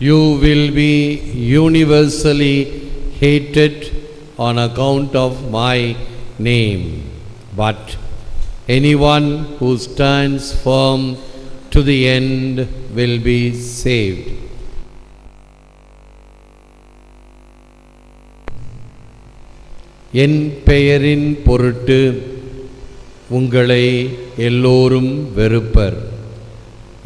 You will be universally hated on account of my name, but anyone who stands firm to the end will be saved. என் பெயரின் பொருட்டு உங்களை எல்லோரும் வெறுப்பர்.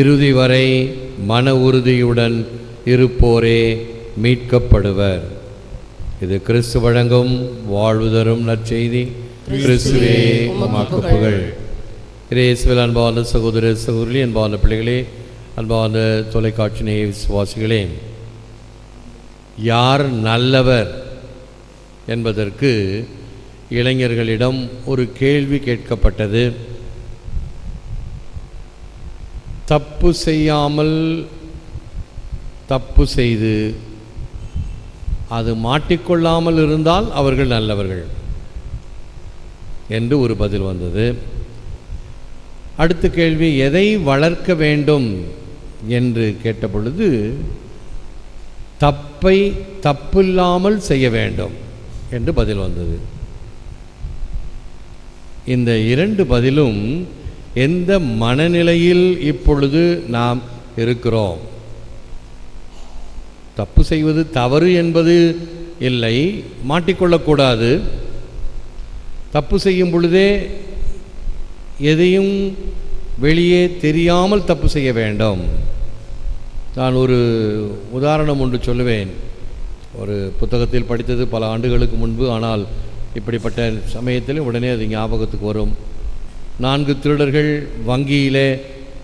இறுதி வரை மன உறுதியுடன் இருப்போரே மீட்கப்படுவர். இது கிறிஸ்து வழங்கும் வாழ்வு தரும் நற்செய்தி. கிறிஸ்துவே உமக்கு புகழ். இயேசுவில் அன்பான சகோதர சகோதரி, அன்பான பிள்ளைகளே, அன்பான தொலைக்காட்சி நேய விசுவாசிகளே, யார் நல்லவர் என்பதற்கு இளைஞர்களிடம் ஒரு கேள்வி கேட்கப்பட்டது. தப்பு செய்யாமல் தப்பு செய்து அது மாட்டிக்கொள்ளாமல் இருந்தால் அவர்கள் நல்லவர்கள் என்று ஒரு பதில் வந்தது. அடுத்த கேள்வி, எதை வளர்க்க வேண்டும் என்று கேட்டபொழுது தப்பை தப்பில்லாமல் செய்ய வேண்டும் என்று பதில் வந்தது. இந்த இரண்டு பதிலும் எந்த மனநிலையில் இப்பொழுது நாம் இருக்கிறோம்? தப்பு செய்வது தவறு என்பது இல்லை, மாட்டிக்கொள்ளக்கூடாது. தப்பு செய்யும் பொழுதே எதையும் வெளியே தெரியாமல் தப்பு செய்ய வேண்டும். நான் ஒரு உதாரணம் ஒன்று சொல்லுவேன். ஒரு புத்தகத்தில் படித்தது பல ஆண்டுகளுக்கு முன்பு, ஆனால் இப்படிப்பட்ட சமயத்தில் உடனே அது ஞாபகத்துக்கு வரும். 4 திருடர்கள் வங்கியிலே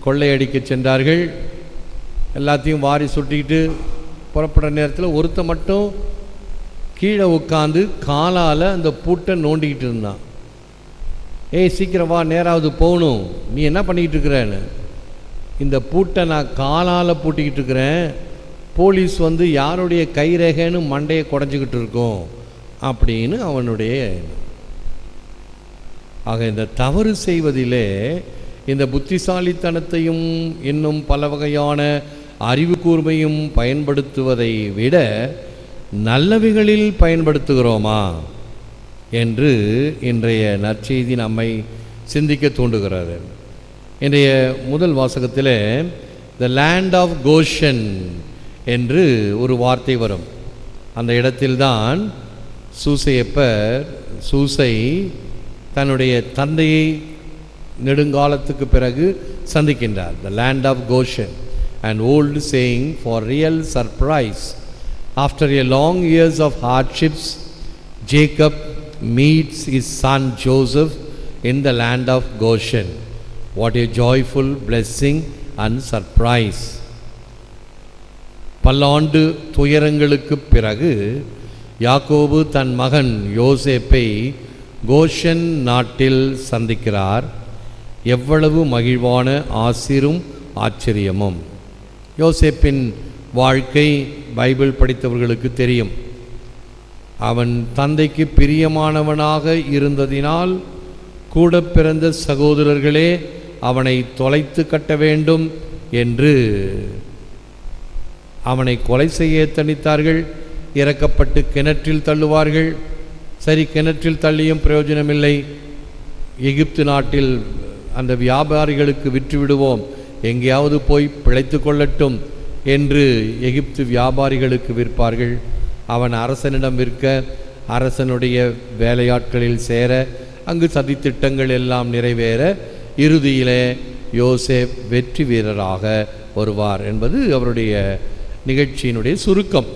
கொள்ளையடிக்க சென்றார்கள். எல்லாத்தையும் வாரி சுட்டிக்கிட்டு புறப்படுற நேரத்தில் ஒருத்த மட்டும் கீழே உட்காந்து காலால் அந்த பூட்டை நோண்டிக்கிட்டு இருந்தான். ஏய் சீக்கிரம் வா, நேராவது போகணும், நீ என்ன பண்ணிக்கிட்டு இருக்கிறேன்னு. இந்த பூட்டை நான் காலால் பூட்டிக்கிட்டு இருக்கிறேன், போலீஸ் வந்து யாருடைய கைரேகைன்னு மண்டையை குடஞ்சிக்கிட்டு இருக்கோம் அப்படின்னு அவனுடைய. ஆக இந்த தவறு செய்வதிலே இந்த புத்திசாலித்தனத்தையும் இன்னும் பல வகையான அறிவு கூர்மையும் பயன்படுத்துவதை விட நல்லவைகளில் பயன்படுத்துகிறோமா என்று இன்றைய நற்செய்தி நம்மை சிந்திக்க தூண்டுகிறது. இன்றைய முதல் வாசகத்தில் த லேண்ட் ஆஃப் கோஷன் என்று ஒரு வார்த்தை வரும். அந்த இடத்தில்தான் சூசையப்பர் சூசை தன்னுடைய தந்தையை நெடுங்காலத்துக்கு பிறகு சந்திக்கின்றார். The land of Goshen, an old saying for real surprise. After a long years of hardships, Jacob meets his son Joseph in the land of Goshen. What a joyful blessing and surprise. பல்லாண்டு துயரங்களுக்கு பிறகு யாக்கோபு தன் மகன் யோசேப்பை கோஷன் நாட்டில் சந்திக்கிறார். எவ்வளவு மகிழ்வான ஆசிரும் ஆச்சரியமும். யோசேப்பின் வாழ்க்கை பைபிள் படித்தவர்களுக்கு தெரியும். அவன் தந்தைக்கு பிரியமானவனாக இருந்ததினால் கூட பிறந்த சகோதரர்களே அவனை தொலைத்து கட்ட வேண்டும் என்று அவனை கொலை செய்ய எத்தனித்தார்கள். இறக்கப்பட்டு கிணற்றில் தள்ளுவார்கள். சரி, கிணற்றில் தள்ளியும் பிரயோஜனமில்லை, எகிப்து நாட்டில் அந்த வியாபாரிகளுக்கு விற்று விடுவோம், எங்கேயாவது போய் பிழைத்து கொள்ளட்டும் என்று எகிப்து வியாபாரிகளுக்கு விற்பார்கள். அவன் அரசனிடம் விற்க, அரசனுடைய வேலையாட்களில் சேர, அங்கு சதித்திட்டங்கள் எல்லாம் நிறைவேற, இறுதியிலே யோசேப் வெற்றி வீரராக வருவார் என்பது அவருடைய நிகழ்ச்சியினுடைய சுருக்கம்.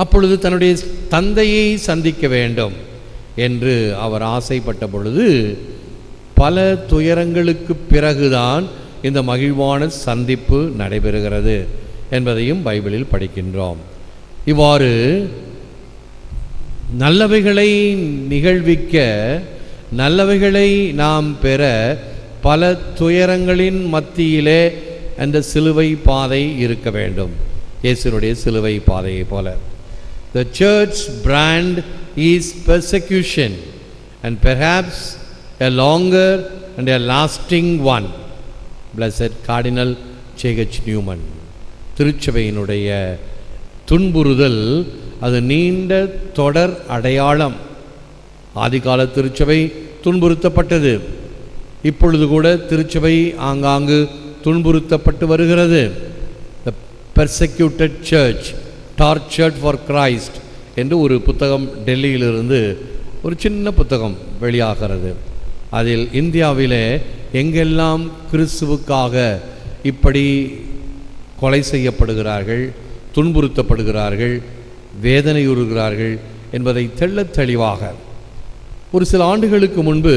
அப்பொழுது தன்னுடைய தந்தையை சந்திக்க வேண்டும் என்று அவர் ஆசைப்பட்ட பொழுது பல துயரங்களுக்கு பிறகுதான் இந்த மகிழ்வான சந்திப்பு நடைபெறுகிறது என்பதையும் பைபிளில் படிக்கின்றோம். இவ்வாறு நல்லவைகளை நிகழ்விக்க, நல்லவைகளை நாம் பெற பல துயரங்களின் மத்தியிலே அந்த சிலுவை பாதை இருக்க வேண்டும். இயேசுனுடைய சிலுவை பாதையை போல. The church brand is persecution, and perhaps a longer and a lasting one. Blessed Cardinal J.H. Newman. திருச்சபையினுடைய துன்புறுதல் அது நீண்ட தொடர் அடையாளம். ஆதிகால திருச்சபை துன்புறுத்தப்பட்டது. இப்பொழுது கூட திருச்சபை ஆங்காங்கு துன்புறுத்தப்பட்டு வருகிறது. த பெர்செக்யூட்டட் சர்ச் டார்ச்சர்ட் ஃபார் கிரைஸ்ட் என்று ஒரு புத்தகம் டெல்லியிலிருந்து ஒரு சின்ன புத்தகம் வெளியாகிறது. அதில் இந்தியாவிலே எங்கெல்லாம் கிறிஸ்துவுக்காக இப்படி கொலை செய்யப்படுகிறார்கள், துன்புறுத்தப்படுகிறார்கள், வேதனையுறுகிறார்கள் என்பதை தெள்ளத் தெளிவாக. ஒரு சில ஆண்டுகளுக்கு முன்பு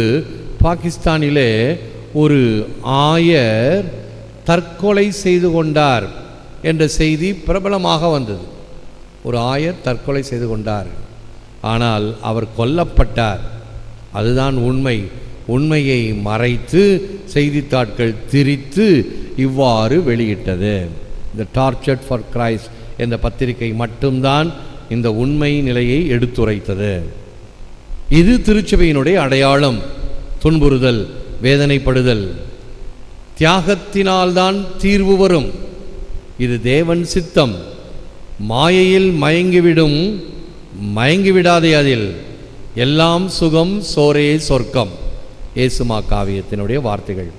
பாகிஸ்தானிலே ஒரு ஆயர் தற்கொலை செய்து கொண்டார் என்ற செய்தி பிரபலமாக வந்தது. ஒரு ஆயர் தற்கொலை செய்து கொண்டார், ஆனால் அவர் கொல்லப்பட்டார். அதுதான் உண்மை. உண்மையை மறைத்து செய்தித்தாட்கள் திரித்து இவ்வாறு வெளியிட்டது. இந்த டார்ச்சர்ட் ஃபார் கிரைஸ்ட் என்ற பத்திரிகை மட்டும்தான் இந்த உண்மை நிலையை எடுத்துரைத்தது. இது திருச்சபையினுடைய அடையாளம். துன்புறுதல், வேதனைப்படுதல். தியாகத்தினால்தான் தீர்வு வரும். இது தேவன் சித்தம். மாயையில் மயங்கிவிடாதே, அதில் எல்லாம் சுகம் சோரே சொர்க்கம். ஏசுமா காவியத்தினுடைய வார்த்தைகள்.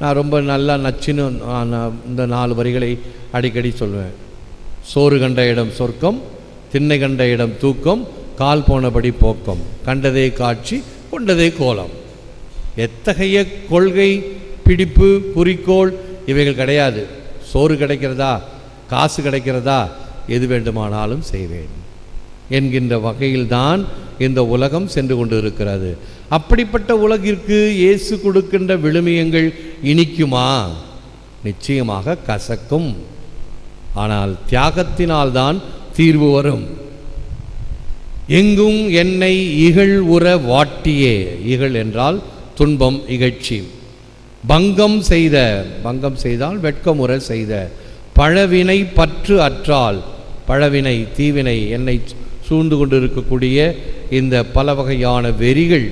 நான் ரொம்ப நல்லா நச்சுன்னு இந்த 4 வரிகளை அடிக்கடி சொல்வேன். சோறு கண்ட இடம் சொர்க்கம், திண்ணை கண்ட இடம் தூக்கம், கால் போனபடி போக்கம், கண்டதே காட்சி கொண்டதே கோலம். எத்தகைய கொள்கை, பிடிப்பு, குறிக்கோள் இவைகள் கிடையாது. சோறு கிடைக்கிறதா, காசு கிடைக்கிறதா, எது வேண்டுமானாலும் செய்வேன் என்கின்ற வகையில்தான் இந்த உலகம் சென்று கொண்டு இருக்கிறது. அப்படிப்பட்ட உலகிற்கு இயேசு கொடுக்கின்ற விழுமியங்கள் இனிக்குமா? நிச்சயமாக கசக்கும். ஆனால் தியாகத்தினால்தான் தீர்வு வரும். எங்கும் என்னை இகழ் உற வாட்டியே. இகழ் என்றால் துன்பம், இகழ்ச்சி. பங்கம் செய்தால் வெட்கமுற செய்த. பழவினை பற்று அற்றால். பழவினை, தீவினை, என்னை சூழ்ந்து கொண்டு இருக்கக்கூடிய இந்த பல வகையான வெறிகள்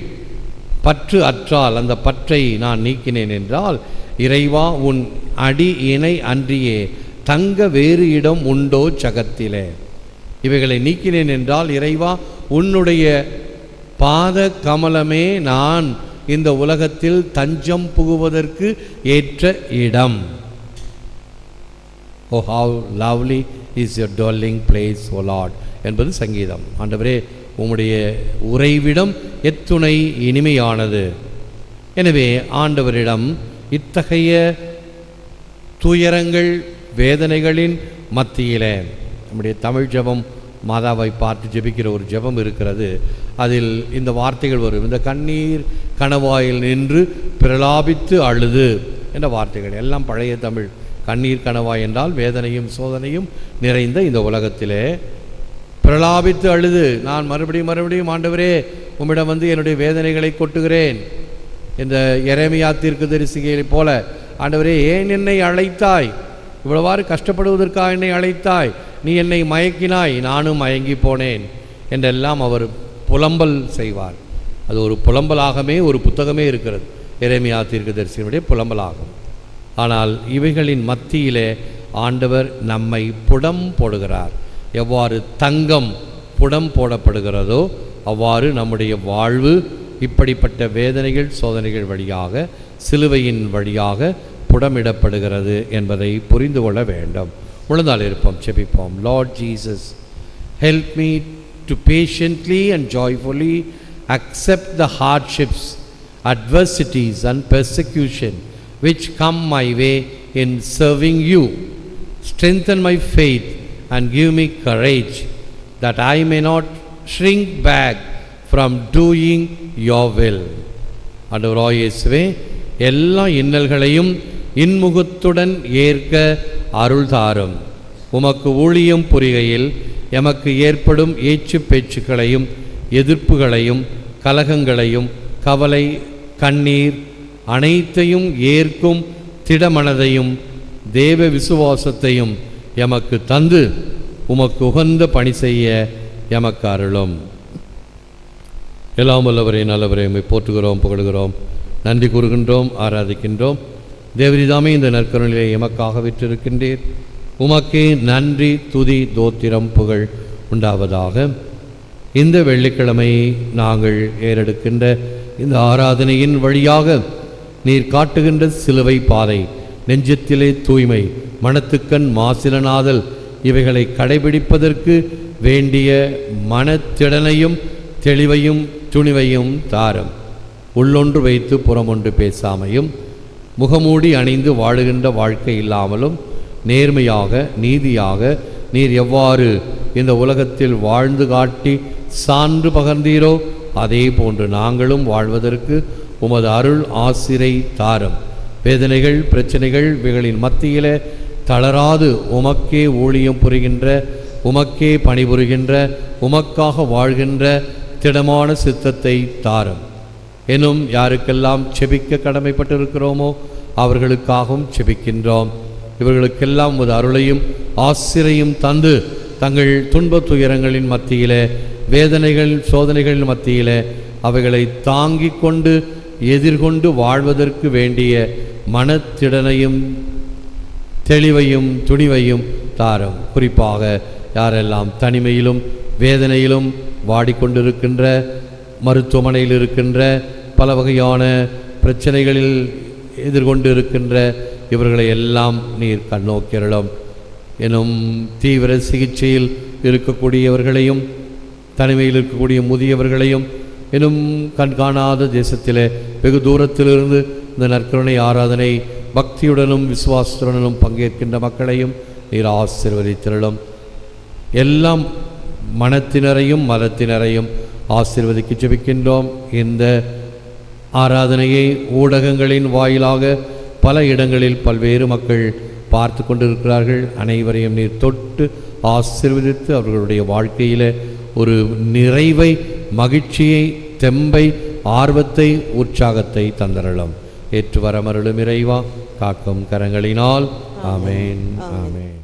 பற்று அற்றால், அந்த பற்றை நான் நீக்கினேன் என்றால், இறைவா உன் அடி இணை அன்றியே தங்க வேறு இடம் உண்டோ சகத்திலே. இவைகளை நீக்கினேன் என்றால், இறைவா உன்னுடைய பாத கமலமே நான் இந்த உலகத்தில் தஞ்சம் புகுவதற்கு ஏற்ற இடம். Oh how lovely is your dwelling place, O Lord என்பது சங்கீதம். ஆண்டவரே உம்முடைய உறைவிடம் எத்துணை இனிமையானது. எனவே ஆண்டவரிடம் இத்தகைய துயரங்கள், வேதனைகளின் மத்தியிலே நம்முடைய தமிழ் ஜெபம், மாதாவை பார்த்து ஜெபிக்கிற ஒரு ஜெபம் இருக்கிறது. அதில் இந்த வார்த்தைகள் வரும். இந்த கண்ணீர் கணவாயில் நின்று பிரலாபித்து அழுது என்ற வார்த்தைகள் எல்லாம் பழைய தமிழ். கண்ணீர் கணவாய் என்றால் வேதனையும் சோதனையும் நிறைந்த இந்த உலகத்திலே பிரலாபித்து அழுது, நான் மறுபடியும் ஆண்டவரே உம்மிடம் வந்து என்னுடைய வேதனைகளை கொட்டுகிறேன். இந்த எரேமியா தீர்க்கதரிசியைப் போல, ஆண்டவரே ஏன் என்னை அழைத்தாய்? இவ்வளவாறு கஷ்டப்படுவதற்காக என்னை அழைத்தாய்? நீ என்னை மயக்கினாய், நானும் மயங்கி போனேன் என்றெல்லாம் அவர் புலம்பல் செய்வார். அது ஒரு புலம்பலாகவே ஒரு புத்தகமே இருக்கிறது, எரேமியா தீர்க்கதரிசியினுடைய புலம்பலாகும். ஆனால் இவைகளின் மத்தியிலே ஆண்டவர் நம்மை புடம் போடுகிறார். எவ்வாறு தங்கம் புடம் போடப்படுகிறதோ அவ்வாறு நம்முடைய வாழ்வு இப்படிப்பட்ட வேதனைகள், சோதனைகள் வழியாக, சிலுவையின் வழியாக புடமிடப்படுகிறது என்பதை புரிந்து கொள்ள வேண்டும். முழந்தால் இருப்போம், செபிப்போம். Lord Jesus, help me to patiently and joyfully accept the hardships, adversities and persecution which come my way in serving you. Strengthen my faith and give me courage that I may not shrink back from doing your will. ஆண்டவராகிய இயேசுவே, எல்லா இன்னல்களையும் இன்முகத்துடன் ஏற்க அருள் தாரும். உமக்கு ஊழியம் புரிகையில் எமக்கு ஏற்படும் ஏச்சு பேச்சுக்களையும் எதிர்ப்புகளையும் கலகங்களையும் கவலை கண்ணீர் அனைத்தையும் ஏற்கும் திடமனதையும் தேவ விசுவாசத்தையும் எமக்கு தந்து உமக்கு உகந்த பணி செய்ய எமக்கு அருளும். எல்லாம் வல்லவரே நல்லவரே, உம்மை போற்றுகிறோம், புகழுகிறோம், நன்றி கூறுகின்றோம், ஆராதிக்கின்றோம். தேவரிதாமே இந்த நற்கருணையை எமக்காக விற்றிருக்கின்றீர். உமக்கே நன்றி, துதி, தோத்திரம், புகழ் உண்டாவதாக. இந்த வெள்ளிக்கிழமை நாங்கள் ஏறெடுக்கின்ற இந்த ஆராதனையின் வழியாக நீர் காட்டுகின்ற சிலுவை பாதை, நெஞ்சத்திலே தூய்மை, மனத்துக்கண் மாசிலனாதல், இவைகளை கடைபிடிப்பதற்கு வேண்டிய மனத்திடனையும் தெளிவையும் துணிவையும் தாரும். உள்ளொன்று வைத்து புறமொன்று பேசாமையும், முகமூடி அணிந்து வாழுகின்ற வாழ்க்கை இல்லாமலும், நேர்மையாக நீதியாக நீர் எவ்வாறு இந்த உலகத்தில் வாழ்ந்து காட்டி சான்று பகர்ந்தீரோ அதே போன்று நாங்களும் வாழ்வதற்கு உமது அருள் ஆசிரை தாரும். வேதனைகள், பிரச்சனைகள் இவைகளின் மத்தியிலே தளராது உமக்கே ஊழியம் புரிகின்ற, உமக்கே பணிபுரிகின்ற, உமக்காக வாழ்கின்ற திடமான சித்தத்தை தாரும். எனும் யாருக்கெல்லாம் செபிக்க கடமைப்பட்டிருக்கிறோமோ அவர்களுக்காகவும் செபிக்கின்றோம். இவர்களுக்கெல்லாம் உமது அருளையும் ஆசிரையும் தந்து தங்கள் துன்ப துயரங்களின் மத்தியிலே, வேதனைகள் சோதனைகளின் மத்தியிலே அவைகளை தாங்கிக் கொண்டு எதிர்கொண்டு வாழ்வதற்கு வேண்டிய மனத்திடனையும் தெளிவையும் துணிவையும் தாரும். குறிப்பாக யாரெல்லாம் தனிமையிலும் வேதனையிலும் வாடிக்கொண்டிருக்கின்ற, மருத்துவமனையில் இருக்கின்ற, பல வகையான பிரச்சனைகளில் எதிர்கொண்டு இருக்கின்ற இவர்களை எல்லாம் நீர் கண்ணோக்கிரளும். எனும் தீவிர சிகிச்சையில் இருக்கக்கூடியவர்களையும், தனிமையில் இருக்கக்கூடிய முதியவர்களையும், எனும் கண்காணாத தேசத்திலே வெகு தூரத்திலிருந்து இந்த நற்கருணை ஆராதனை பக்தியுடனும் விசுவாசத்துடனும் பங்கேற்கின்ற மக்களையும் நீர் ஆசீர்வதித்திரளும். எல்லாம் மனத்தினரையும் மதத்தினரையும் ஆசீர்வதிக்க ஜெபிக்கின்றோம். இந்த ஆராதனையை ஊடகங்களின் வாயிலாக பல இடங்களில் பல்வேறு மக்கள் பார்த்து கொண்டிருக்கிறார்கள். அனைவரையும் நீர் தொட்டு ஆசீர்வதித்து அவர்களுடைய வாழ்க்கையில் ஒரு நிறைவை, மகிழ்ச்சியை, தெம்பை, ஆர்வத்தை, உற்சாகத்தை தந்தரலாம். ஏற்று வரமருளும் இறைவா, காக்கும் கரங்களினால். ஆமேன், ஆமேன்.